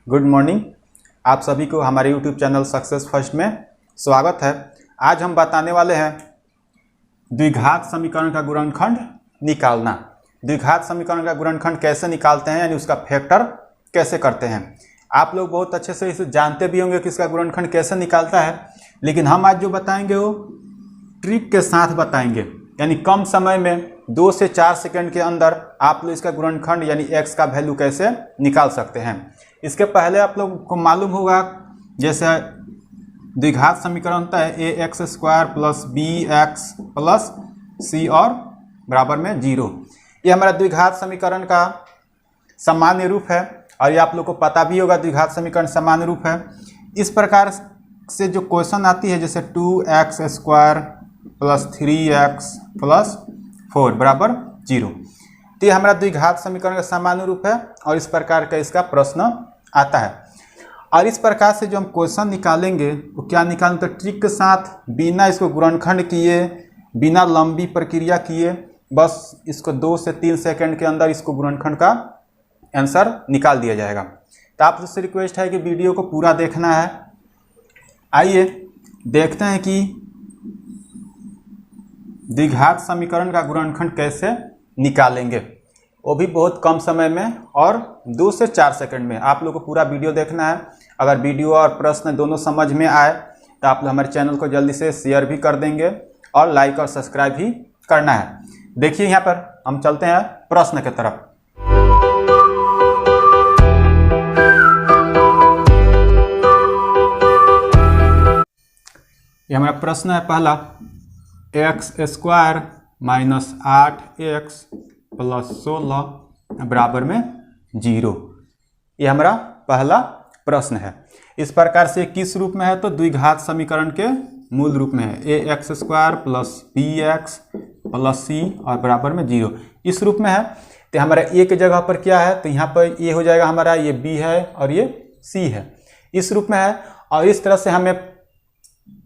Good morning. आप सभी को हमारे यूट्यूब चैनल सक्सेस फर्स्ट में स्वागत है। आज हम बताने वाले हैं द्विघात समीकरण का गुणनखंड निकालना। द्विघात समीकरण का गुणनखंड कैसे निकालते हैं, यानी उसका फैक्टर कैसे करते हैं। आप लोग बहुत अच्छे से इसे जानते भी होंगे कि इसका गुणनखंड कैसे निकालता है, लेकिन हम आज जो बताएंगे वो ट्रिक के साथ बताएंगे, यानी कम समय में 2 से 4 सेकंड के अंदर आप लोग इसका गुणनखंड यानी x का वैल्यू कैसे निकाल सकते हैं। इसके पहले आप लोगों को मालूम होगा, जैसे द्विघात समीकरण होता है ax² + bx + c और बराबर में 0। ये हमारा द्विघात समीकरण का सामान्य रूप है और ये आप लोग को पता भी होगा द्विघात समीकरण सामान्य रूप है। इस प्रकार से जो क्वेश्चन आती है, जैसे 2x² + 3x + 4 बराबर 0, तो ये हमारा द्विघात समीकरण का सामान्य रूप है और इस प्रकार का इसका प्रश्न आता है। और इस प्रकार से जो हम क्वेश्चन निकालेंगे वो क्या निकालें, तो ट्रिक के साथ, बिना इसको गुणनखंड किए, बिना लंबी प्रक्रिया किए, बस इसको 2 से 3 सेकंड के अंदर इसको गुणनखंड का आंसर निकाल दिया जाएगा। तो आप सबसे रिक्वेस्ट है कि वीडियो को पूरा देखना है। आइए देखते हैं कि द्विघात समीकरण का गुणनखंड कैसे निकालेंगे, वो भी बहुत कम समय में और 2 से 4 सेकंड में। आप लोगों को पूरा वीडियो देखना है। अगर वीडियो और प्रश्न दोनों समझ में आए तो आप लोग हमारे चैनल को जल्दी से शेयर भी कर देंगे और लाइक और सब्सक्राइब भी करना है। देखिए यहाँ पर हम चलते हैं प्रश्न की तरफ। ये हमारा प्रश्न है पहला, x² - 8x + 16 बराबर में 0। ये हमारा पहला प्रश्न है। इस प्रकार से किस रूप में है, तो द्विघात समीकरण के मूल रूप में है, ax² + bx + c और बराबर में 0। इस रूप में है। तो हमारा a की जगह पर क्या है, तो यहाँ पर a हो जाएगा हमारा, ये b है और ये c है। इस रूप में है और इस तरह से हमें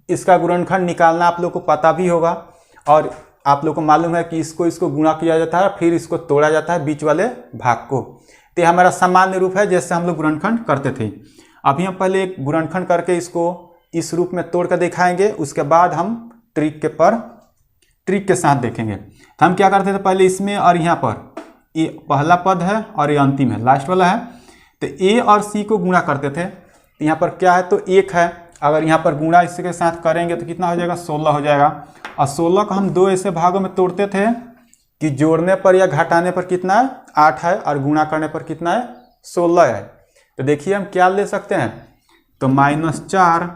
इसका गुणनखंड निकालना आप लोग को पता भी होगा और आप लोग को मालूम है कि इसको गुणा किया जाता है, फिर इसको तोड़ा जाता है बीच वाले भाग को। तो ये हमारा सामान्य रूप है जैसे हम लोग गुणनखंड करते थे। अभी हम पहले एक गुणनखंड करके इसको इस रूप में तोड़ कर दिखाएंगे, उसके बाद हम ट्रिक के साथ देखेंगे। तो हम क्या करते थे, पहले इसमें और यहाँ पर ये पहला पद है और ये अंतिम है, लास्ट वाला है, तो a और c को गुणा करते थे। तो यहाँ पर क्या है, तो 1 है, अगर यहाँ पर गुणा इसके साथ करेंगे तो कितना हो जाएगा, 16 हो जाएगा। और 16 को हम 2 ऐसे भागों में तोड़ते थे कि जोड़ने पर या घटाने पर कितना है, 8 है, और गुणा करने पर कितना है, 16 है। तो देखिए हम क्या ले सकते हैं, तो -4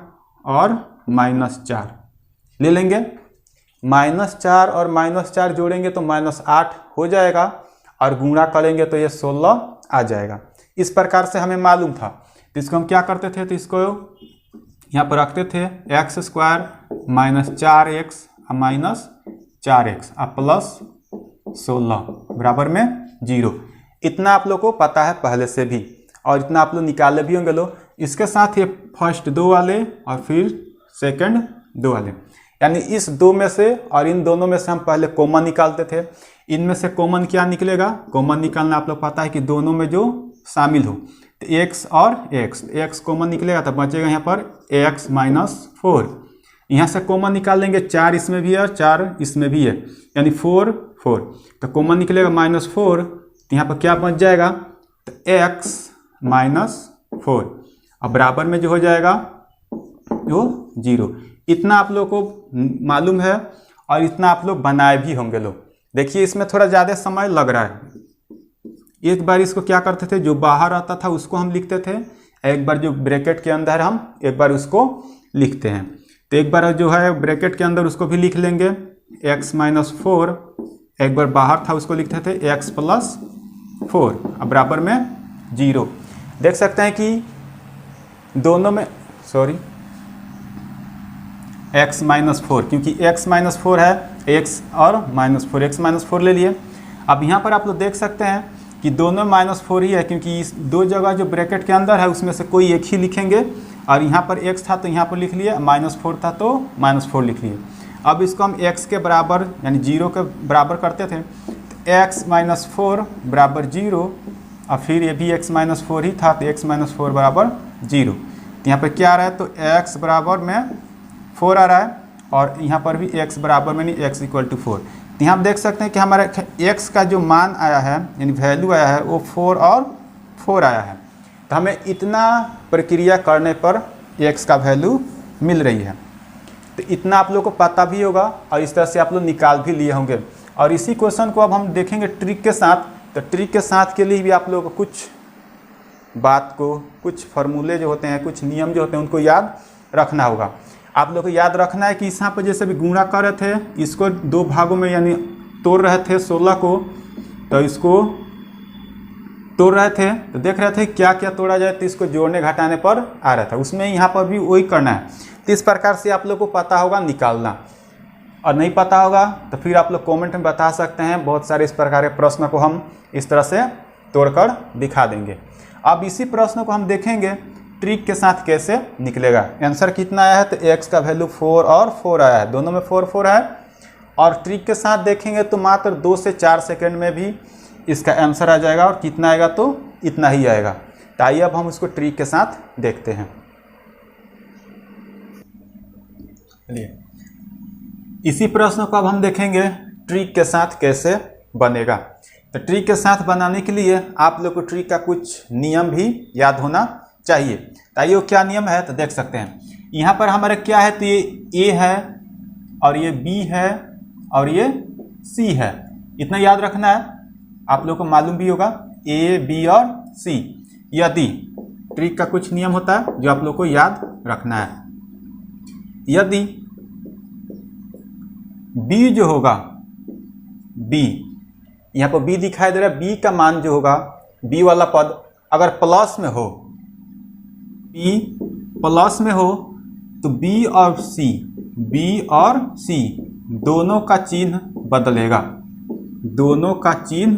और -4 ले लेंगे। -4 और -4 जोड़ेंगे तो -8 हो जाएगा और गुणा करेंगे तो ये 16 आ जाएगा। इस प्रकार से हमें मालूम था। तो इसको हम क्या करते थे, तो इसको यहाँ पर रखते थे x² - 4x - 4x + 16 बराबर में 0। इतना आप लोग को पता है पहले से भी और इतना आप लोग निकाले भी होंगे लोग। इसके साथ ये फर्स्ट 2 वाले और फिर सेकंड 2 वाले, यानी इस 2 में से और इन दोनों में से हम पहले कॉमन निकालते थे। इनमें से कॉमन क्या निकलेगा, कॉमन निकालना आप लोग पता है कि दोनों में जो शामिल हो, तो x और x कॉमन निकलेगा तो बचेगा यहाँ पर x - 4। यहाँ से कॉमन निकाल लेंगे, 4 इसमें भी है और 4 इसमें भी है, यानी 4 तो कॉमन निकलेगा -4, तो यहाँ पर क्या बच जाएगा, तो x - 4 अब बराबर में जो हो जाएगा वो 0। इतना आप लोग को मालूम है और इतना आप लोग बनाए भी होंगे लोग। देखिए इसमें थोड़ा ज़्यादा समय लग रहा है। एक बार इसको क्या करते थे, जो बाहर आता था उसको हम लिखते थे, एक बार जो ब्रैकेट के अंदर हम एक बार उसको लिखते हैं। तो एक बार जो है ब्रैकेट के अंदर उसको भी लिख लेंगे, x - 4, एक बार बाहर था उसको लिखते थे x + 4 अब बराबर में 0। देख सकते हैं कि दोनों में x - 4, क्योंकि x - 4 है, x और -4, x - 4 ले लिए। अब यहाँ पर आप लोग देख सकते हैं कि दोनों -4 ही है, क्योंकि इस 2 जगह जो ब्रैकेट के अंदर है उसमें से कोई एक ही लिखेंगे। और यहाँ पर x था तो यहाँ पर लिख लिए, -4 था तो -4 लिख लिए। अब इसको हम x के बराबर यानी 0 के बराबर करते थे, तो x - 4 बराबर 0 और फिर ये भी x-4 ही था, तो x-4 बराबर 0। तो यहाँ पर क्या आ रहा है, तो x बराबर में 4 आ रहा है, और यहाँ पर भी x बराबर में नहीं, x = 4। तो यहाँ आप देख सकते हैं कि हमारे x का जो मान आया है, यानी वैल्यू आया है, वो 4 और 4 आया है। तो हमें इतना प्रक्रिया करने पर x का वैल्यू मिल रही है। तो इतना आप लोग को पता भी होगा और इस तरह से आप लोग निकाल भी लिए होंगे। और इसी क्वेश्चन को अब हम देखेंगे ट्रिक के साथ। तो ट्रिक के साथ के लिए भी आप लोग को कुछ बात को, कुछ फार्मूले जो होते हैं, कुछ नियम जो होते हैं, उनको याद रखना होगा। आप लोग को याद रखना है कि यहाँ पर जैसे भी गुणा कर रहे थे, इसको 2 भागों में यानी तोड़ रहे थे 16 को, तो इसको तोड़ रहे थे, तो देख रहे थे क्या क्या तोड़ा जाए, तो इसको जोड़ने घटाने पर आ रहा था। उसमें यहाँ पर भी वही करना है। तो इस प्रकार से आप लोग को पता होगा निकालना, और नहीं पता होगा तो फिर आप लोग कमेंट में बता सकते हैं। बहुत सारे इस प्रकार के प्रश्न को हम इस तरह से तोड़कर दिखा देंगे। अब इसी प्रश्न को हम देखेंगे ट्रिक के साथ कैसे निकलेगा। आंसर कितना आया है, तो x का वैल्यू 4 और 4 आया है, दोनों में 4 4 है। और ट्रिक के साथ देखेंगे तो मात्र 2 से 4 सेकंड में भी इसका आंसर आ जाएगा, और कितना आएगा, तो इतना ही आएगा। तो आइए अब हम उसको ट्रिक के साथ देखते हैं। चलिए इसी प्रश्न को अब हम देखेंगे ट्रिक के साथ कैसे बनेगा। तो ट्रिक के साथ बनाने के लिए आप लोग को ट्रिक का कुछ नियम भी याद होना चाहिए। तो आइए वो क्या नियम है, तो देख सकते हैं। यहाँ पर हमारा क्या है, तो ये A है, और ये B है, और ये C है। इतना याद रखना है, आप लोग को मालूम भी होगा A, B और C। यदि ट्रिक का कुछ नियम होता है जो आप लोग को याद रखना है। यदि B जो होगा, B यहाँ पर B दिखाई दे रहा है, B का मान जो होगा, B वाला पद अगर प्लस में हो, B प्लस में हो, तो B और C दोनों का चिन्ह बदलेगा, दोनों का चिन्ह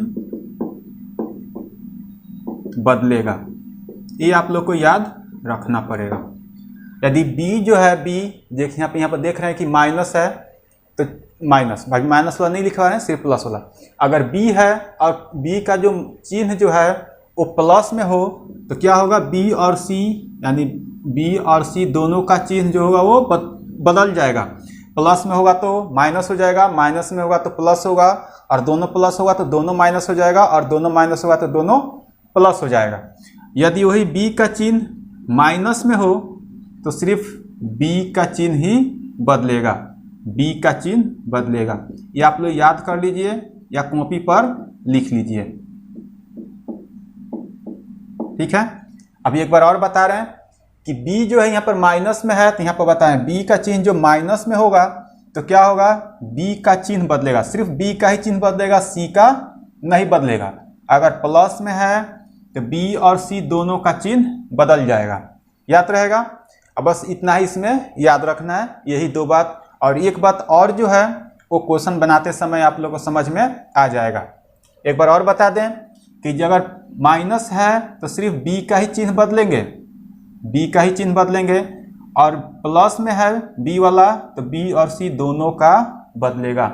बदलेगा। ये आप लोग को याद रखना पड़ेगा। यदि B जो है, B देखिए यहाँ पर देख रहे हैं कि माइनस है, तो माइनस, भाई माइनस वाला नहीं लिखा है, सिर्फ प्लस वाला। अगर B है और B का जो चिन्ह जो है वो प्लस में हो, तो क्या होगा, B और C, यानी B और C दोनों का चिन्ह जो होगा वो बदल जाएगा। प्लस में होगा तो माइनस हो जाएगा, माइनस में होगा तो प्लस होगा, और दोनों प्लस होगा तो दोनों माइनस हो जाएगा, और दोनों माइनस होगा तो दोनों प्लस हो जाएगा। यदि वही B का चिन्ह माइनस में हो, तो सिर्फ B का चिन्ह ही बदलेगा, B का चिन्ह बदलेगा। ये आप लोग याद कर लीजिए या कॉपी पर लिख लीजिए, ठीक है। अभी एक बार और बता रहे हैं कि B जो है यहाँ पर माइनस में है, तो यहाँ पर बताएं B का चिन्ह जो माइनस में होगा तो क्या होगा, B का चिन्ह बदलेगा, सिर्फ B का ही चिन्ह बदलेगा, C का नहीं बदलेगा। अगर प्लस में है तो B और C दोनों का चिन्ह बदल जाएगा। याद रहेगा। अब बस इतना ही इसमें याद रखना है, यही 2 बात। और एक बात और जो है वो क्वेश्चन बनाते समय आप लोगों को समझ में आ जाएगा। एक बार और बता दें कि अगर माइनस है तो सिर्फ B का ही चिन्ह बदलेंगे, B का ही चिन्ह बदलेंगे, और प्लस में है B वाला तो B और C दोनों का बदलेगा।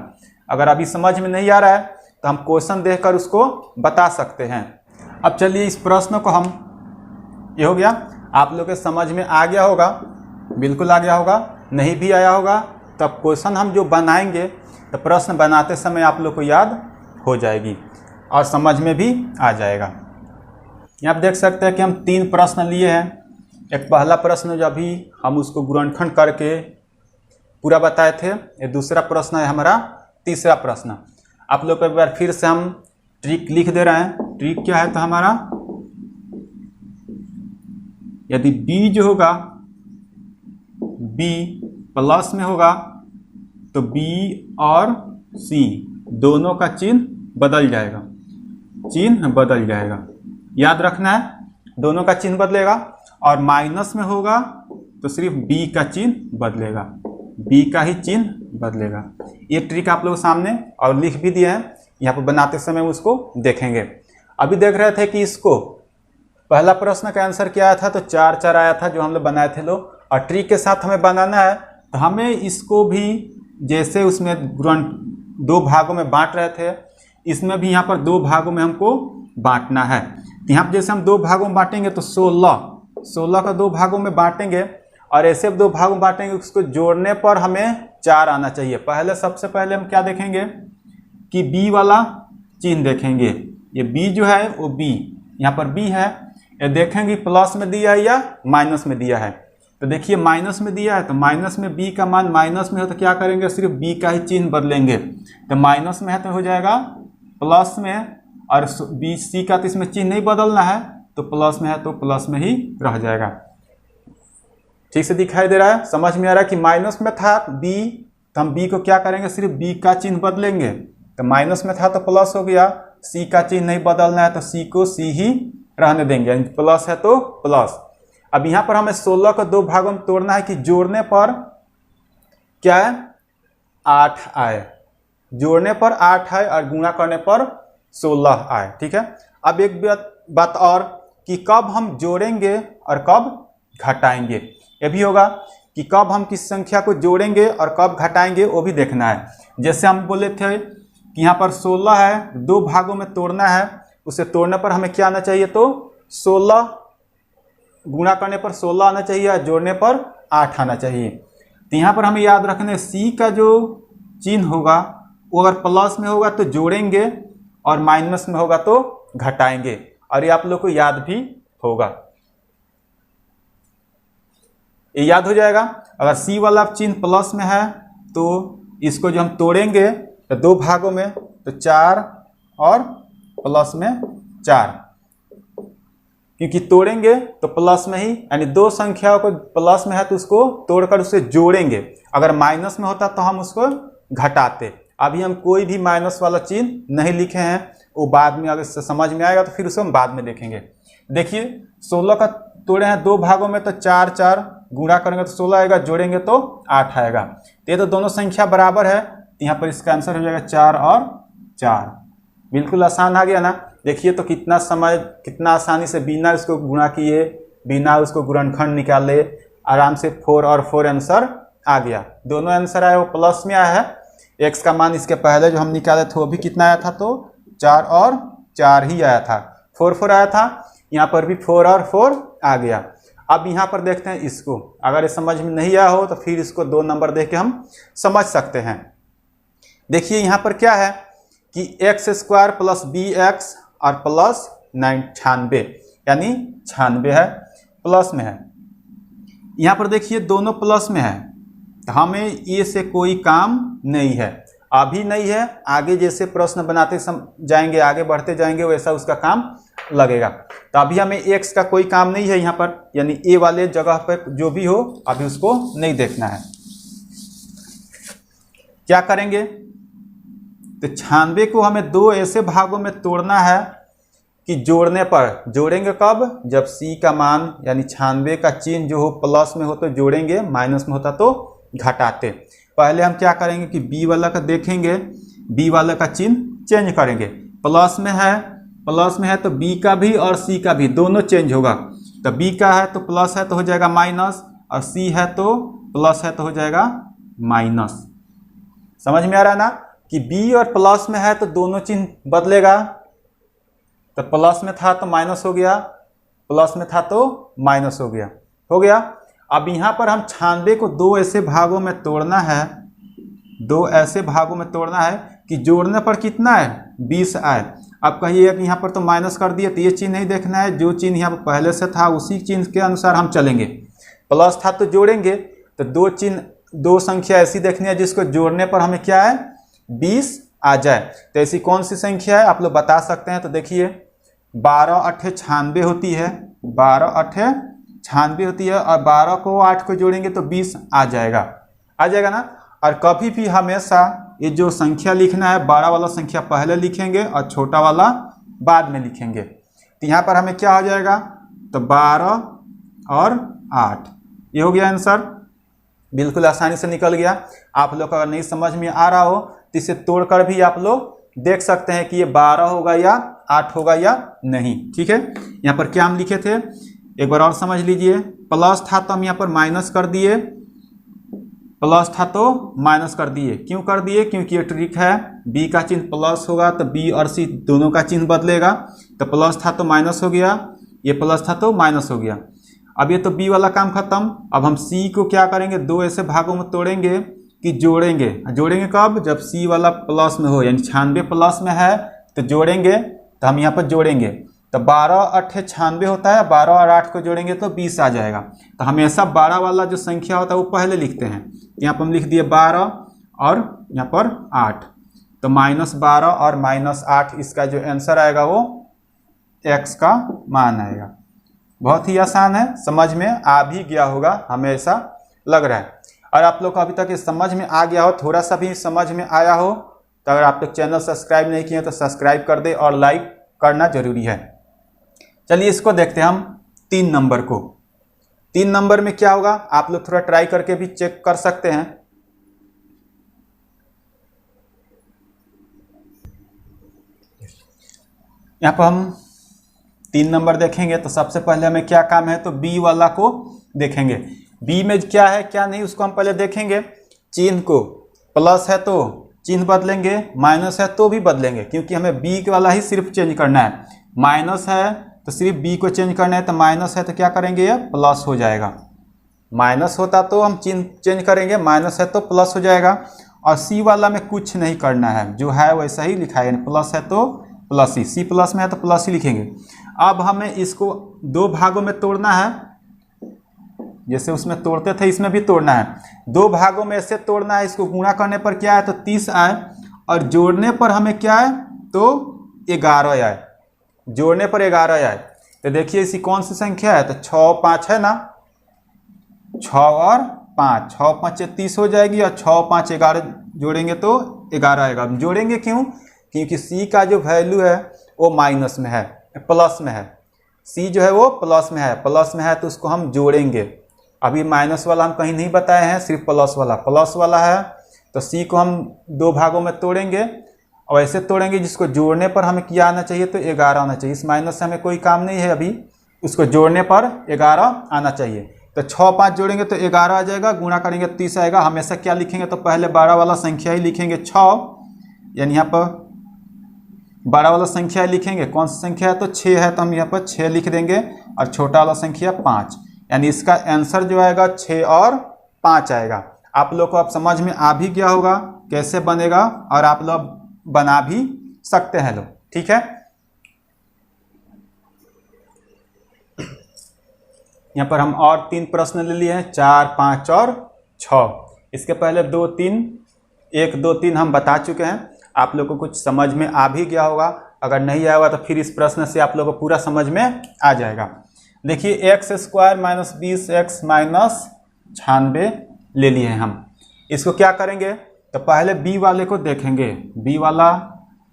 अगर अभी समझ में नहीं आ रहा है तो हम क्वेश्चन देखकर उसको बता सकते हैं। अब चलिए इस प्रश्न को हम, ये हो गया, आप लोग के समझ में आ गया होगा, बिल्कुल आ गया होगा। नहीं भी आया होगा तब क्वेश्चन हम जो बनाएंगे तो प्रश्न बनाते समय आप लोग को याद हो जाएगी और समझ में भी आ जाएगा। यहाँ आप देख सकते हैं कि हम 3 प्रश्न लिए हैं। एक पहला प्रश्न जो अभी हम उसको गुणनखंड करके पूरा बताए थे, ये दूसरा प्रश्न है हमारा तीसरा प्रश्न। आप लोग को एक बार फिर से हम ट्रिक लिख दे रहे हैं। ट्रिक क्या है, तो हमारा यदि B जो होगा, B प्लस में होगा तो B और C दोनों का चिन्ह बदल जाएगा, चिन्ह बदल जाएगा। याद रखना है, दोनों का चिन्ह बदलेगा। और माइनस में होगा तो सिर्फ B का चिन्ह बदलेगा, B का ही चिन्ह बदलेगा। ये ट्रिक आप लोग सामने और लिख भी दिए हैं, यहाँ पर बनाते समय उसको देखेंगे। अभी देख रहे थे कि इसको पहला प्रश्न का आंसर क्या आया था, तो 4 4 आया था जो हम लोग बनाए थे लोग। और ट्रिक के साथ हमें बनाना है तो हमें इसको भी जैसे उसमें 2 भागों में बांट रहे थे, इसमें भी यहाँ पर 2 भागों में हमको बांटना है। यहाँ पर जैसे हम 2 भागों में बांटेंगे तो 16 का 2 भागों में बांटेंगे और ऐसे 2 भागों में बांटेंगे, उसको जोड़ने पर हमें 4 आना चाहिए। सबसे पहले हम क्या देखेंगे कि बी वाला चिन्ह देखेंगे। ये बी जो है वो बी, यहाँ पर बी है, ये देखेंगे प्लस में दिया है या माइनस में दिया है। तो देखिए माइनस में दिया है तो माइनस में बी का मान माइनस में हो तो क्या करेंगे, सिर्फ बी का ही चिन्ह बदलेंगे। तो माइनस में है तो हो जाएगा प्लस में, और बी सी का तो इसमें चिन्ह नहीं बदलना है, तो प्लस में है तो प्लस में ही रह जाएगा। ठीक से दिखाई दे रहा है, समझ में आ रहा है कि माइनस में था बी तो हम बी को क्या करेंगे, सिर्फ बी का चिन्ह बदलेंगे। तो माइनस में था तो प्लस हो गया, सी का चिन्ह नहीं बदलना है तो सी को सी ही रहने देंगे, यानी प्लस है तो प्लस। अब यहाँ पर हमें 16 को 2 भागों में तोड़ना है कि जोड़ने पर क्या है, 8 आए, जोड़ने पर 8 आए और गुणा करने पर 16 आए। ठीक है, अब एक बात और कि कब हम जोड़ेंगे और कब घटाएंगे, ये भी होगा कि कब हम किस संख्या को जोड़ेंगे और कब घटाएंगे, वो भी देखना है। जैसे हम बोले थे कि यहाँ पर 16 है, 2 भागों में तोड़ना है, उसे तोड़ने पर हमें क्या आना चाहिए, तो 16, गुणा करने पर 16 आना चाहिए और जोड़ने पर 8 आना चाहिए। तो यहाँ पर हमें याद रखना है सी का जो चिन्ह होगा वो अगर प्लस में होगा तो जोड़ेंगे और माइनस में होगा तो घटाएंगे, और ये आप लोग को याद भी होगा, ये याद हो जाएगा। अगर सी वाला चिन्ह प्लस में है तो इसको जो हम तोड़ेंगे तो 2 भागों में तो 4 और प्लस में 4, क्योंकि तोड़ेंगे तो प्लस में ही, यानी 2 संख्याओं को प्लस में है तो उसको तोड़कर उसे जोड़ेंगे। अगर माइनस में होता तो हम उसको घटाते। अभी हम कोई भी माइनस वाला चिन्ह नहीं लिखे हैं, वो बाद में अगर समझ में आएगा तो फिर उसको हम बाद में देखेंगे। देखिए 16 का तोड़े हैं 2 भागों में तो 4 4, गुणा करेंगे तो 16 आएगा, जोड़ेंगे तो 8 आएगा। तो ये तो दोनों संख्या बराबर है, तो यहाँ पर इसका आंसर हो जाएगा 4 और 4। बिल्कुल आसान आ गया ना। देखिए तो कितना समय, कितना आसानी से बिना उसको गुणा किए, बिना उसको गुणनखंड निकाले, आराम से 4 और 4 आंसर आ गया। दोनों आंसर आए वो प्लस में आया है। एक्स का मान इसके पहले जो हम निकाले थे वो भी कितना आया था, तो 4 और 4 ही आया था, 4 4 आया था। यहाँ पर भी 4 और 4 आ गया। अब यहाँ पर देखते हैं इसको, अगर ये समझ में नहीं आया हो तो फिर इसको 2 नंबर दे के हम समझ सकते हैं। देखिए यहाँ पर क्या है कि x² प्लस bx और प्लस 96, यानी 96 है, प्लस में है। यहाँ पर देखिए दोनों प्लस में है, तो हमें ये से कोई काम नहीं है, अभी नहीं है, आगे जैसे प्रश्न बनाते जाएंगे, आगे बढ़ते जाएंगे वैसा उसका काम लगेगा। तो अभी हमें x का कोई काम नहीं है यहाँ पर, यानी a वाले जगह पर जो भी हो अभी उसको नहीं देखना है। क्या करेंगे, तो 96 को हमें 2 ऐसे भागों में तोड़ना है कि जोड़ने पर, जोड़ेंगे कब, जब c का मान यानी 96 का चिन्ह जो हो प्लस में हो तो जोड़ेंगे, माइनस में होता तो घटाते। पहले हम क्या करेंगे कि b वाला का देखेंगे, b वाला का चिन्ह चेंज करेंगे। प्लस में है तो b का भी और c का भी दोनों चेंज होगा। तो b का है तो प्लस है तो हो जाएगा माइनस, और c है तो प्लस है तो हो जाएगा माइनस। समझ में आ रहा है ना कि b और प्लस में है तो दोनों चिन्ह बदलेगा। तो प्लस में था तो माइनस हो गया, प्लस में था तो माइनस हो गया। अब यहाँ पर हम 96 को 2 ऐसे भागों में तोड़ना है, 2 ऐसे भागों में तोड़ना है कि जोड़ने पर कितना है, 20 आए। अब कहिए कि यहाँ पर तो माइनस कर दिए, तो ये चिन्ह नहीं देखना है, जो चिन्ह यहाँ पर पहले से था उसी चिन्ह के अनुसार हम चलेंगे। प्लस था तो जोड़ेंगे, तो 2 संख्या ऐसी देखनी है जिसको जोड़ने पर हमें क्या है, 20 आ जाए। तो ऐसी कौन सी संख्या है आप लोग बता सकते हैं। तो देखिए 12 8 96 होती है, 12 8 96 होती है, और 12 को 8 को जोड़ेंगे तो 20 आ जाएगा ना। और कभी भी हमेशा ये जो संख्या लिखना है, बड़ा वाला संख्या पहले लिखेंगे और छोटा वाला बाद में लिखेंगे। तो यहाँ पर हमें क्या हो जाएगा, तो 12 और 8, ये हो गया आंसर। बिल्कुल आसानी से निकल गया। आप लोग अगर नहीं समझ में आ रहा हो तो इसे तोड़कर भी आप लोग देख सकते हैं कि ये 12 होगा या 8 होगा या नहीं। ठीक है, यहाँ पर क्या हम लिखे थे एक बार और समझ लीजिए। प्लस था तो हम यहाँ पर माइनस कर दिए, प्लस था तो माइनस कर दिए। क्यों कर दिए, क्योंकि ये ट्रिक है, b का चिन्ह प्लस होगा तो b और c दोनों का चिन्ह बदलेगा। तो प्लस था तो माइनस हो गया, ये प्लस था तो माइनस हो गया। अब ये तो बी वाला काम खत्म। अब हम सी को क्या करेंगे, दो ऐसे भागों में तोड़ेंगे कि जोड़ेंगे। जोड़ेंगे कब, जब सी वाला प्लस में हो, यानी 96 प्लस में है तो जोड़ेंगे। तो हम यहाँ पर जोड़ेंगे तो 12 8 96 होता है, 12 और 8 को जोड़ेंगे तो 20 आ जाएगा। तो हमेशा 12 वाला जो संख्या होता है वो पहले लिखते हैं। यहाँ पर हम लिख दिए 12 और यहाँ पर 8, तो -12 और -8 इसका जो आंसर आएगा वो x का मान आएगा। बहुत ही आसान है, समझ में आ भी गया होगा, हमें ऐसा लग रहा है। और आप लोग को अभी तक ये समझ में आ गया हो, थोड़ा सा भी समझ में आया हो, तो अगर आप लोग चैनल सब्सक्राइब नहीं किए तो सब्सक्राइब कर दे और लाइक करना जरूरी है। चलिए इसको देखते हैं हम 3 नंबर को। 3 नंबर में क्या होगा, आप लोग थोड़ा ट्राई करके भी चेक कर सकते हैं। यहाँ पर हम 3 नंबर देखेंगे तो सबसे पहले हमें क्या काम है, तो बी वाला को देखेंगे। बी में क्या है क्या नहीं उसको हम पहले देखेंगे। चिन्ह को, प्लस है तो चिन्ह बदलेंगे, माइनस है तो भी बदलेंगे, क्योंकि हमें बी वाला ही सिर्फ चेंज करना है। माइनस है तो सिर्फ बी को चेंज करना है, तो माइनस है तो क्या करेंगे, ये प्लस हो जाएगा। माइनस होता तो हम चिन्ह चेंज करेंगे, माइनस है तो प्लस हो जाएगा। और सी वाला में कुछ नहीं करना है, जो है वैसा ही लिखा है, प्लस है तो प्लस ही, सी प्लस में है तो प्लस ही लिखेंगे। अब हमें इसको 2 भागों में तोड़ना है, जैसे उसमें तोड़ते थे इसमें भी तोड़ना है। 2 भागों में ऐसे तोड़ना है, इसको गुणा करने पर क्या है तो 30 आए, और जोड़ने पर हमें क्या है तो 11 आए। जोड़ने पर 11 आए, तो देखिए इसी कौन सी संख्या है, तो 6 5 है ना, 6 और 5, 6 5 30 हो जाएगी, और 6 5 11 जोड़ेंगे तो 11 आएगा। जोड़ेंगे क्यों, क्योंकि सी का जो वैल्यू है वो माइनस में है, प्लस में है। सी जो है वो प्लस में है, प्लस में है तो उसको हम जोड़ेंगे। अभी माइनस वाला हम कहीं नहीं बताए हैं, सिर्फ प्लस वाला है। तो सी को हम 2 भागों में तोड़ेंगे, और ऐसे तोड़ेंगे जिसको जोड़ने पर हमें क्या आना चाहिए, तो 11 आना चाहिए। इस माइनस से हमें कोई काम नहीं है अभी, उसको जोड़ने पर 11 आना चाहिए। तो 6 5 जोड़ेंगे तो 11 आ जाएगा, गुणा करेंगे 30 आएगा। हमेशा क्या लिखेंगे, तो पहले 12 वाला संख्या ही लिखेंगे 6, यानी यहाँ पर 12 वाला संख्या लिखेंगे। कौन सी संख्या है, तो 6 है, तो हम यहाँ पर 6 लिख देंगे, और छोटा वाला संख्या 5, यानी इसका आंसर जो आएगा 6 और 5 आएगा। आप लोग को अब समझ में आ भी गया होगा कैसे बनेगा, और आप लोग बना भी सकते हैं लोग, ठीक है। यहाँ पर हम और 3 प्रश्न ले लिए हैं, 4 5 और 6। इसके पहले 2 3 1 2 3 हम बता चुके हैं। आप लोग को कुछ समझ में आ भी गया होगा, अगर नहीं आया होगा तो फिर इस प्रश्न से आप लोग को पूरा समझ में आ जाएगा। देखिए x² - 20x - 96 ले लिए हैं हम। इसको क्या करेंगे, तो पहले b वाले को देखेंगे, b वाला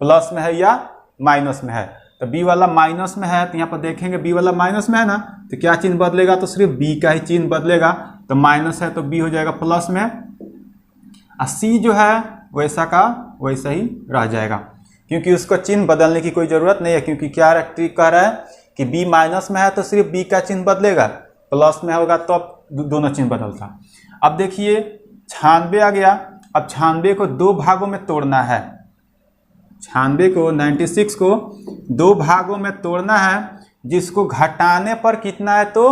प्लस में है या माइनस में है। तो b वाला माइनस में है, तो यहाँ पर देखेंगे b वाला माइनस में है ना, तो क्या चिन्ह बदलेगा, तो सिर्फ b का ही चिन्ह बदलेगा। तो माइनस है तो b हो जाएगा प्लस में, और c जो है वैसा का वैसा ही रह जाएगा, क्योंकि उसको चिन्ह बदलने की कोई ज़रूरत नहीं है। क्योंकि क्या ट्रिक कह रहा है कि b माइनस में है तो सिर्फ b का चिन्ह बदलेगा, प्लस में होगा तो अब दोनों चिन्ह बदलता। अब देखिए 96 आ गया। अब 96 को 2 भागों में तोड़ना है। 96 को 96 को 2 भागों में तोड़ना है, जिसको घटाने पर कितना है तो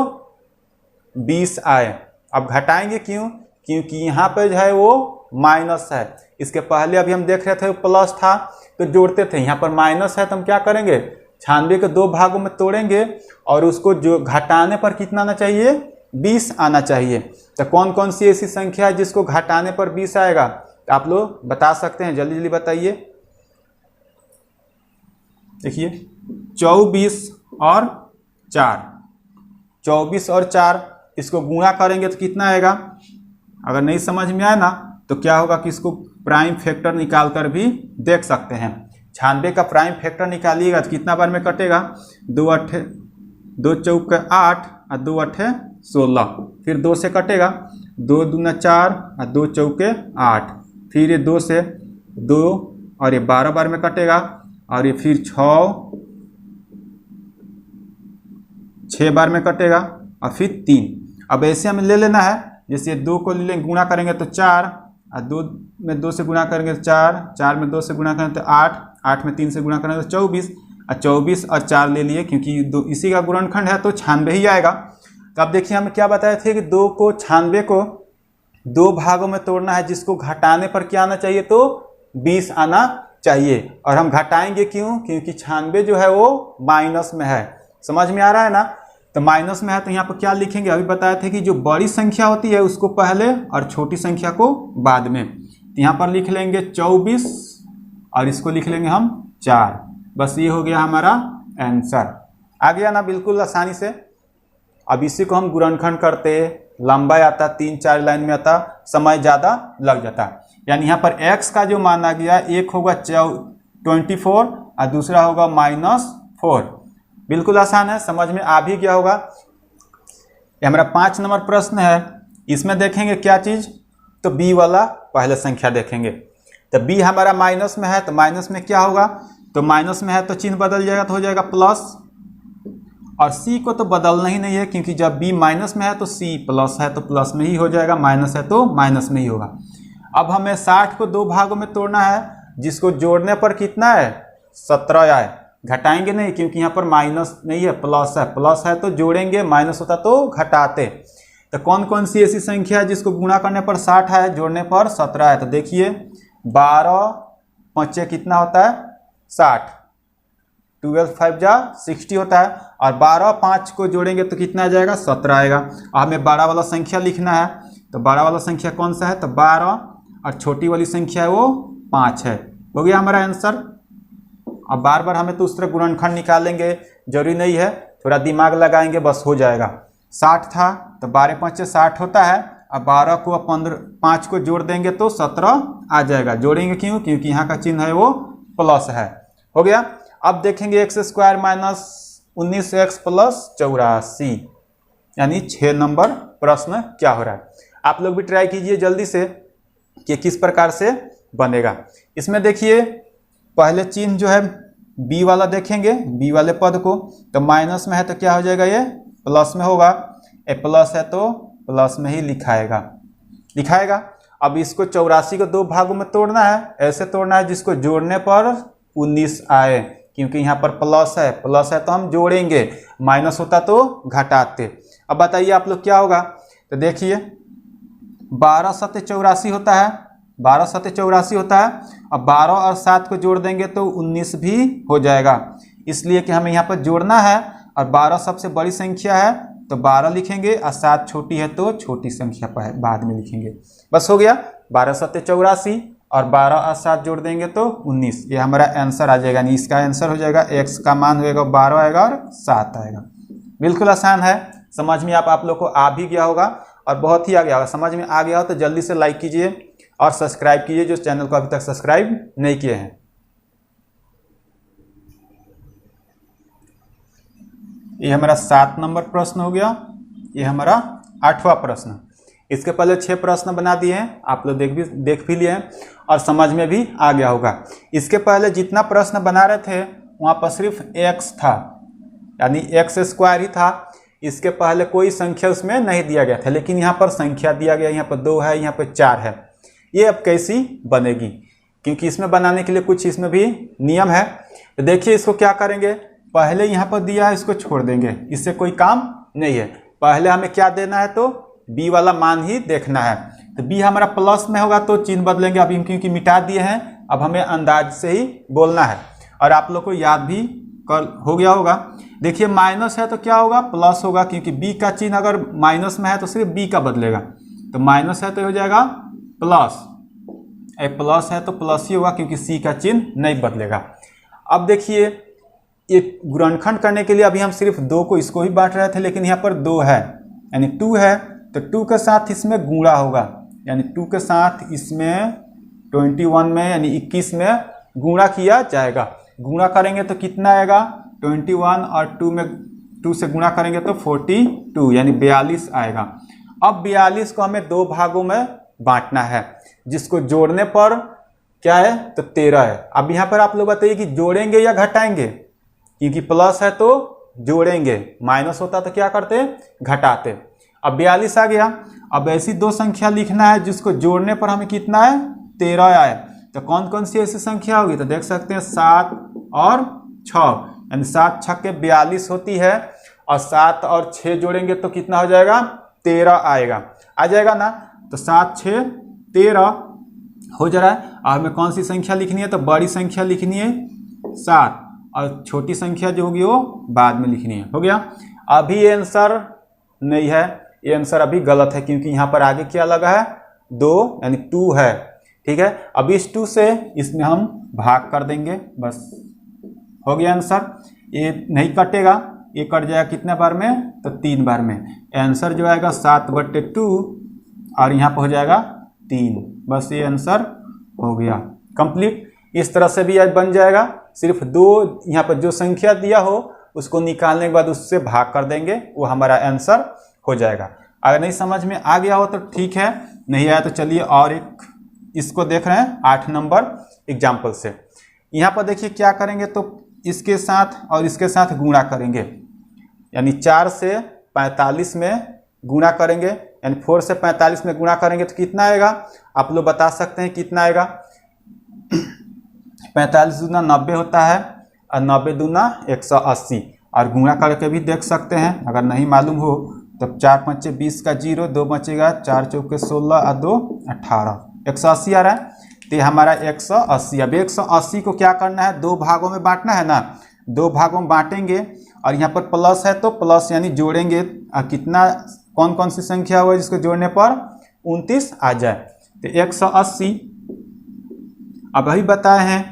20 आए। अब घटाएंगे क्यों, क्योंकि यहाँ पे जो है वो माइनस है। इसके पहले अभी हम देख रहे थे प्लस था तो जोड़ते थे, यहाँ पर माइनस है तो हम क्या करेंगे, 96 को 2 भागों में तोड़ेंगे, और उसको जो घटाने पर कितना आना चाहिए, 20 आना चाहिए। तो कौन कौन सी ऐसी संख्या है जिसको घटाने पर 20 आएगा, तो आप लोग बता सकते हैं, जल्दी जल्दी बताइए। देखिए 24 और 4, 24 और 4 इसको गुणा करेंगे तो कितना आएगा। अगर नहीं समझ में आए ना तो क्या होगा कि इसको प्राइम फैक्टर निकाल कर भी देख सकते हैं। 96 का प्राइम फैक्टर निकालिएगा तो कितना बार में कटेगा, 2 चौक 8 और 2 8 16, फिर 2 से कटेगा, 2 दूना 4 और 2 चौके 8, फिर ये 2 से 2 और ये 12 बार में कटेगा, और ये फिर 6 बार में कटेगा, और फिर 3। अब ऐसे हमें ले लेना है, जैसे 2 को ले लेंगे गुणा करेंगे तो 4, और 2 में 2 से गुणा करेंगे तो 4, 4 में 2 से गुणा करेंगे तो 8, 8 में 3 से गुणा करेंगे तो 24, और 24 और 4 ले लिए क्योंकि इसी का गुणनखंड है तो 96 ही आएगा। तो अब देखिए हमें क्या बताए थे कि 2 को 96 को 2 भागों में तोड़ना है, जिसको घटाने पर क्या आना चाहिए, तो 20 आना चाहिए। और हम घटाएंगे क्यों, क्योंकि 96 जो है वो माइनस में है। समझ में आ रहा है ना। तो माइनस में है तो यहाँ पर क्या लिखेंगे, अभी बताए थे कि जो बड़ी संख्या होती है उसको पहले और छोटी संख्या को बाद में। तो यहाँ पर लिख लेंगे 24 और इसको लिख लेंगे हम 4। बस ये हो गया हमारा आंसर। आ गया ना बिल्कुल आसानी से। अब इसी को हम गुणनखंड करते, लंबा आता, 3-4 लाइन में आता, समय ज़्यादा लग जाता। यानी यहाँ पर x का जो माना गया, एक होगा 24 और दूसरा होगा -4। बिल्कुल आसान है, समझ में आ भी गया होगा। ये हमारा 5 नंबर प्रश्न है। इसमें देखेंगे क्या चीज़, तो b वाला पहले संख्या देखेंगे। तो b हमारा माइनस में है, तो माइनस में क्या होगा, तो माइनस में है तो चिन्ह बदल जाएगा तो हो जाएगा प्लस। और c को तो बदलना ही नहीं है क्योंकि जब b माइनस में है तो c प्लस है तो प्लस में ही हो जाएगा, माइनस है तो माइनस में ही होगा। अब हमें 60 को 2 भागों में तोड़ना है, जिसको जोड़ने पर कितना है, 17 आए। घटाएंगे नहीं क्योंकि यहाँ पर माइनस नहीं है, प्लस है। प्लस है तो जोड़ेंगे, माइनस होता तो घटाते। तो कौन कौन सी ऐसी संख्या है जिसको गुणा करने पर 60 है, जोड़ने पर 17 है। तो देखिए 12 5 कितना होता है, 60। 12 5 जा 60 होता है। और 12 5 को जोड़ेंगे तो कितना आ जाएगा, 17 आएगा। और हमें 12 वाला संख्या लिखना है, तो 12 वाला संख्या कौन सा है, तो 12 और छोटी वाली संख्या है वो 5 है। हो गया हमारा आंसर। अब बार बार हमें तो उस तरह गुणनखंड निकालेंगे जरूरी नहीं है, थोड़ा दिमाग लगाएंगे बस हो जाएगा। 60 था तो 12 5 60 होता है। अब 12 को 5 को जोड़ देंगे तो 17 आ जाएगा। जोड़ेंगे क्यों, क्योंकि यहाँ का चिन्ह है वो प्लस है। हो गया। अब देखेंगे x² - 19x + 84, यानी 6 नंबर प्रश्न क्या हो रहा है। आप लोग भी ट्राई कीजिए जल्दी से कि किस प्रकार से बनेगा। इसमें देखिए पहले चिन्ह जो है b वाला देखेंगे, b वाले पद को, तो माइनस में है तो क्या हो जाएगा, ये प्लस में होगा। ए प्लस है तो प्लस में ही लिखाएगा। अब इसको 84 को 2 भागों में तोड़ना है, ऐसे तोड़ना है जिसको जोड़ने पर 19 आए, क्योंकि यहाँ पर प्लस है तो हम जोड़ेंगे, माइनस होता तो घटाते। अब बताइए आप लोग क्या होगा। तो देखिए 12 7 84 होता है, 12 7 84 होता है। अब 12 और 7 को जोड़ देंगे तो 19 भी हो जाएगा, इसलिए कि हमें यहाँ पर जोड़ना है। और 12 सबसे बड़ी संख्या है तो 12 लिखेंगे, और 7 छोटी है तो छोटी संख्या बाद में लिखेंगे। बस हो गया। 12 7 84 और 12 और 7 जोड़ देंगे तो 19। ये हमारा आंसर आ जाएगा। यानी इसका आंसर हो जाएगा, x का मान होगा 12 आएगा और 7 आएगा। बिल्कुल आसान है, समझ में आप लोग को आ भी गया होगा और बहुत ही आ गया होगा। समझ में आ गया हो तो जल्दी से लाइक कीजिए और सब्सक्राइब कीजिए जो चैनल को अभी तक सब्सक्राइब नहीं किए हैं। ये हमारा 7 नंबर प्रश्न हो गया। ये हमारा 8वां प्रश्न। इसके पहले 6 प्रश्न बना दिए हैं, आप लोग देख भी लिए हैं और समझ में भी आ गया होगा। इसके पहले जितना प्रश्न बना रहे थे वहाँ पर सिर्फ x था, यानी x² ही था। इसके पहले कोई संख्या उसमें नहीं दिया गया था, लेकिन यहाँ पर संख्या दिया गया। यहाँ पर 2 है, यहाँ पर 4 है। ये अब कैसी बनेगी, क्योंकि इसमें बनाने के लिए कुछ इसमें भी नियम है। तो देखिए इसको क्या करेंगे, पहले यहाँ पर दिया है इसको छोड़ देंगे, इससे कोई काम नहीं है। पहले हमें क्या देना है, तो b वाला मान ही देखना है। तो b हमारा प्लस में होगा तो चिन्ह बदलेंगे। अभी हम क्योंकि मिटा दिए हैं, अब हमें अंदाज से ही बोलना है और आप लोग को याद भी हो गया होगा। देखिए माइनस है तो क्या होगा, प्लस होगा, क्योंकि b का चिन्ह अगर माइनस में है तो सिर्फ b का बदलेगा। तो माइनस है तो हो जाएगा प्लस, प्लस है तो प्लस ही होगा क्योंकि c का चिन्ह नहीं बदलेगा। अब देखिए ये गुणनखंड करने के लिए अभी हम सिर्फ 2 को इसको ही बांट रहे थे, लेकिन यहाँ पर 2 है यानी 2 है तो 2 के साथ इसमें गुणा होगा, यानी 2 के साथ इसमें 21 में यानी 21 में गुणा किया जाएगा। गुणा करेंगे तो कितना आएगा, 21 और 2 से गुणा करेंगे तो 42 यानी 42 आएगा। अब 42 को हमें 2 भागों में बांटना है, जिसको जोड़ने पर क्या है, तो 13 है। अब यहाँ पर आप लोग बताइए कि जोड़ेंगे या घटाएंगे, क्योंकि प्लस है तो जोड़ेंगे, माइनस होता तो क्या करते, घटाते। अब 42 आ गया। अब ऐसी 2 संख्या लिखना है जिसको जोड़ने पर हमें कितना है, 13 आए। तो कौन कौन सी ऐसी संख्या होगी, तो देख सकते हैं 7 और 6, यानी 7 छक्के 42 होती है, और 7 और 6 जोड़ेंगे तो कितना हो जाएगा, 13 आएगा, आ जाएगा ना। तो 7 6 13 हो जा रहा है। और हमें कौन सी संख्या लिखनी है, तो बड़ी संख्या लिखनी है 7, और छोटी संख्या जो होगी वो बाद में लिखनी है। हो गया। अभी ये आंसर नहीं है, ये आंसर अभी गलत है, क्योंकि यहाँ पर आगे क्या लगा है, 2 यानी 2 है। ठीक है, अब इस 2 से इसमें हम भाग कर देंगे, बस हो गया आंसर। ये नहीं कटेगा, ये कट जाएगा कितने बार में, तो 3 बार में। आंसर जो आएगा 7/2 और यहाँ पर हो जाएगा 3। बस ये आंसर हो गया कंप्लीट। इस तरह से भी आज बन जाएगा। सिर्फ 2 यहाँ पर जो संख्या दिया हो उसको निकालने के बाद उससे भाग कर देंगे, वो हमारा आंसर हो जाएगा। अगर नहीं समझ में आ गया हो तो ठीक है, नहीं आया तो चलिए और एक इसको देख रहे हैं 8 नंबर एग्जाम्पल से। यहाँ पर देखिए क्या करेंगे, तो इसके साथ और इसके साथ गुणा करेंगे, यानी 4 से 45 में गुणा करेंगे, यानी 4 से 45 में गुणा करेंगे तो कितना आएगा, आप लोग बता सकते हैं कितना आएगा। 45 दूना 90 होता है, और 90 दूना 180, और गुणा करके भी देख सकते हैं अगर नहीं मालूम हो तो। 4 5 20 का 0, 2 बचेगा, 4 चौके 16 और 2 18, 180 आ रहा है। तो हमारा 180। अब 180 को क्या करना है, 2 भागों में बांटना है ना, 2 भागों में बांटेंगे, और यहाँ पर प्लस है तो प्लस यानी जोड़ेंगे, कितना कौन कौन सी संख्या हुआ जिसको जोड़ने पर 29 आ जाए। तो 180 अब अभी बताए हैं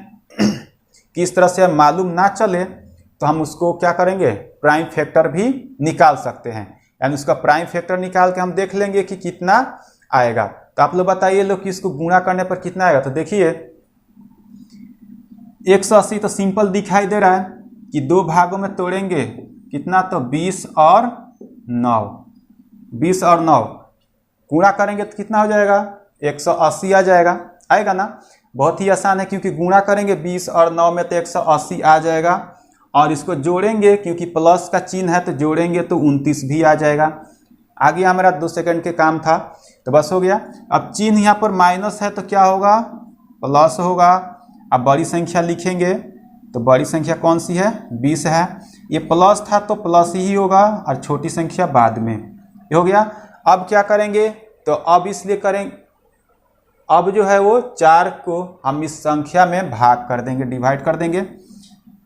कि इस तरह से मालूम ना चले तो हम उसको क्या करेंगे, प्राइम फैक्टर भी निकाल सकते हैं, यानी उसका प्राइम फैक्टर निकाल के हम देख लेंगे कि कितना आएगा। तो आप लोग बताइए लोग कि इसको गुणा करने पर कितना आएगा। तो देखिए 180 तो सिंपल दिखाई दे रहा है कि 2 भागों में तोड़ेंगे, कितना, तो 20 और 9, 20 और 9 गुणा करेंगे तो कितना हो जाएगा, 180 आ जाएगा, आएगा ना। बहुत ही आसान है, क्योंकि गुणा करेंगे 20 और 9 में तो 180 आ जाएगा, और इसको जोड़ेंगे क्योंकि प्लस का चिन्ह है तो जोड़ेंगे तो 29 भी आ जाएगा। आगे हमारा 2 सेकंड के काम था, तो बस हो गया। अब चिन्ह यहाँ पर माइनस है तो क्या होगा, प्लस होगा। अब बड़ी संख्या लिखेंगे तो बड़ी संख्या कौन सी है, 20 है, ये प्लस था तो प्लस ही होगा, और छोटी संख्या बाद में। ये हो गया। अब क्या करेंगे, तो अब इसलिए करेंगे, अब जो है वो 4 को हम इस संख्या में भाग कर देंगे, डिवाइड कर देंगे,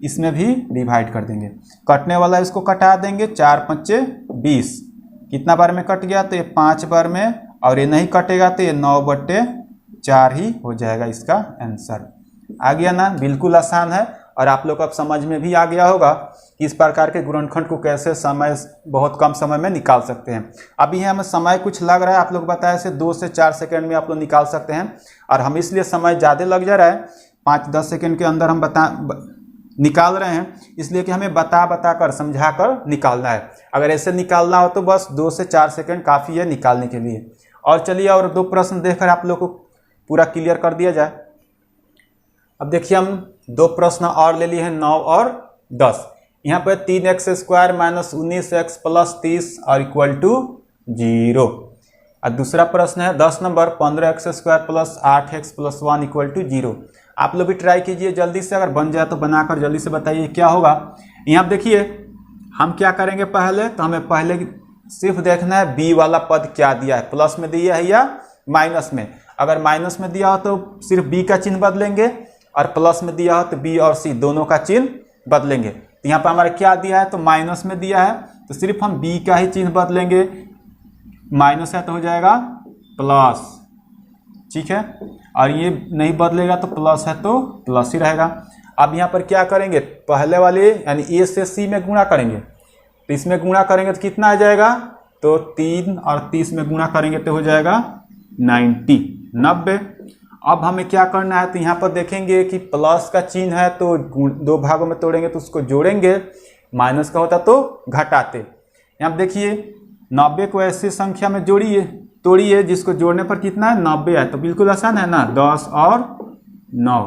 इसमें भी डिवाइड कर देंगे, कटने वाला इसको कटा देंगे। 4 5 20 कितना बार में कट गया, तो ये 5 बार में, और ये नहीं कटेगा तो ये 9/4 ही हो जाएगा इसका आंसर। आ गया ना, बिल्कुल आसान है, और आप लोग अब समझ में भी आ गया होगा कि इस प्रकार के गुणनखंड को कैसे बहुत कम समय में निकाल सकते हैं। अभी यहाँ हमें समय कुछ लग रहा है, आप लोग बताया ऐसे 2 से 4 सेकंड में आप लोग निकाल सकते हैं, और हम इसलिए समय ज़्यादा लग जा रहा है, 5-10 सेकंड के अंदर हम निकाल रहे हैं, इसलिए कि हमें बता कर समझा कर निकालना है। अगर ऐसे निकालना हो तो बस 2 से 4 सेकंड काफ़ी है निकालने के लिए। और चलिए और 2 प्रश्न देखकर आप लोग को पूरा क्लियर कर दिया जाए। अब देखिए हम 2 प्रश्न और ले लिए हैं, 9 और 10। यहाँ पर 3x² - 19x + 30 और इक्वल टू 0। और दूसरा प्रश्न है 10 number, 15x² + 8x + 1 equal to 0। आप लोग भी ट्राई कीजिए जल्दी से, अगर बन जाए तो बनाकर जल्दी से बताइए क्या होगा। यहाँ देखिए हम क्या करेंगे, पहले तो हमें पहले सिर्फ देखना है b वाला पद क्या दिया है, प्लस में दिया है या माइनस में। अगर माइनस में दिया हो तो सिर्फ b का चिन्ह बदलेंगे, और प्लस में दिया हो तो b और c दोनों का चिन्ह बदलेंगे। तो यहाँ पर हमारा क्या दिया है, तो माइनस में दिया है तो सिर्फ हम b का ही चिन्ह बदलेंगे, माइनस है तो हो जाएगा प्लस, ठीक है, और ये नहीं बदलेगा तो प्लस है तो प्लस ही रहेगा। अब यहाँ पर क्या करेंगे, पहले वाले यानी a से c में गुणा करेंगे, तो इसमें गुणा करेंगे तो कितना आ जाएगा, तो 3 और 30 में गुणा करेंगे तो हो जाएगा 90। अब हमें क्या करना है, तो यहाँ पर देखेंगे कि प्लस का चिन्ह है तो 2 भागों में तोड़ेंगे तो उसको जोड़ेंगे, माइनस का होता तो घटाते। यहाँ देखिए 90 को ऐसी संख्या में तोड़िए जिसको जोड़ने पर कितना है, 90 है, तो बिल्कुल आसान है ना, 10 और 9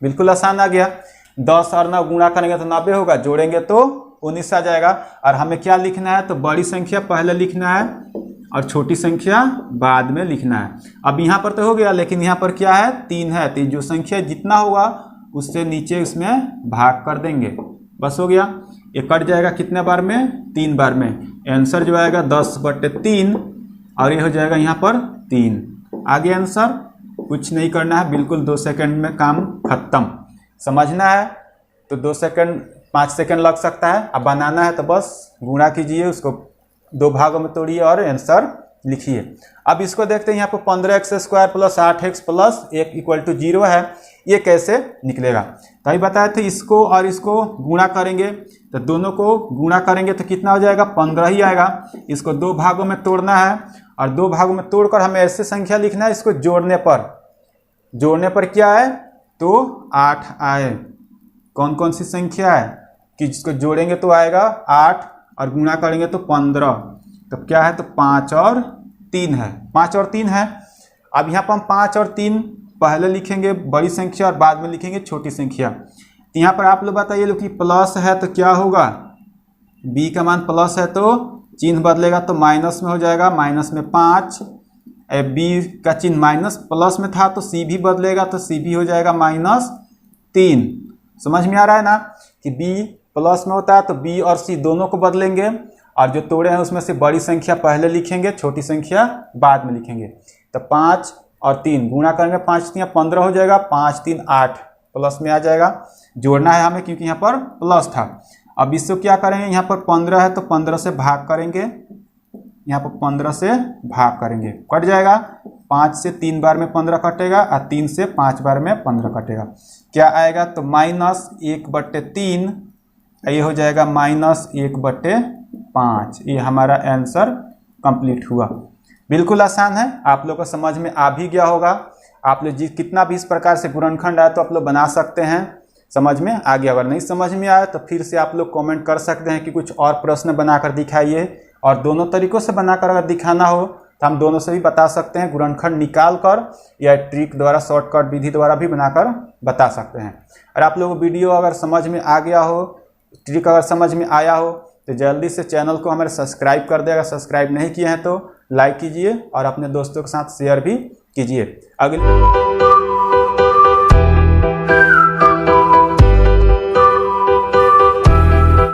बिल्कुल आसान आ गया। 10 और 9 गुणा करेंगे तो 90 होगा, जोड़ेंगे तो 19 आ जाएगा। और हमें क्या लिखना है, तो बड़ी संख्या पहले लिखना है और छोटी संख्या बाद में लिखना है। अब यहाँ पर तो हो गया, लेकिन यहाँ पर क्या है, 3 है, तो जो संख्या जितना होगा उससे नीचे इसमें भाग कर देंगे, बस हो गया। ये कट जाएगा कितने बार में? 3 बार में। आंसर जो आएगा 10/3 और ये हो जाएगा यहाँ पर 3। आगे आंसर कुछ नहीं करना है, बिल्कुल 2 सेकंड में काम खत्म। समझना है तो 2 सेकंड 5 सेकंड लग सकता है। अब बनाना है तो बस गुणा कीजिए, उसको 2 भागों में तोड़िए और आंसर लिखिए। अब इसको देखते हैं, यहाँ पर 15x² + 8x + 1 = 0 है, ये कैसे निकलेगा? तो अभी बताए थे इसको और इसको गुणा करेंगे, तो दोनों को गुणा करेंगे तो कितना हो जाएगा? 15 ही आएगा। इसको 2 भागों में तोड़ना है और 2 भागों में तोड़कर हमें ऐसे संख्या लिखना है, इसको जोड़ने पर क्या है? तो 8 आए। कौन कौन सी संख्या है कि जिसको जोड़ेंगे तो आएगा 8 और गुणा करेंगे तो 15। तो क्या है? तो 5 और 3 है। 5 और 3 है। अब यहाँ पर हम 5 और 3 पहले लिखेंगे बड़ी संख्या और बाद में लिखेंगे छोटी संख्या। तो यहाँ पर आप लोग बताइए कि प्लस है तो क्या होगा? b का मान प्लस है तो चिन्ह बदलेगा तो माइनस में हो जाएगा, माइनस में 5। b का चिन्ह माइनस प्लस में था तो c भी बदलेगा तो c भी हो जाएगा -3। समझ में आ रहा है ना कि b प्लस में होता है तो b और c दोनों को बदलेंगे और जो तोड़े हैं उसमें से बड़ी संख्या पहले लिखेंगे, छोटी संख्या बाद में लिखेंगे। तो 5 और 3 गुणा करेंगे, 5 3 15 हो जाएगा, 5 3 8 प्लस में आ जाएगा। जोड़ना है हमें क्योंकि यहाँ पर प्लस था। अब इसको क्या करेंगे? यहाँ पर 15 है तो 15 से भाग करेंगे, यहाँ पर 15 से भाग करेंगे, कट जाएगा। 5 से 3 बार में 15 कटेगा और 3 से 5 बार में 15 कटेगा। क्या आएगा? तो -1/3, ये हो जाएगा -1/5। ये हमारा आंसर कंप्लीट हुआ। बिल्कुल आसान है, आप लोग को समझ में आ भी गया होगा। आप लोग कितना भी इस प्रकार से गुणनखंड आए तो आप लोग बना सकते हैं, समझ में आ गया। अगर नहीं समझ में आया तो फिर से आप लोग कमेंट कर सकते हैं कि कुछ और प्रश्न बनाकर दिखाइए, और दोनों तरीकों से बनाकर अगर दिखाना हो तो हम दोनों से भी बता सकते हैं, गुणनखंड निकाल कर या ट्रिक द्वारा, शॉर्टकट विधि द्वारा भी बनाकर बता सकते हैं। और आप लोगों को वीडियो अगर समझ में आ गया हो, ट्रिक अगर समझ में आया हो तो जल्दी से चैनल को हमारे सब्सक्राइब कर दे। अगर सब्सक्राइब नहीं किए हैं तो लाइक कीजिए और अपने दोस्तों के साथ शेयर भी कीजिए। अगले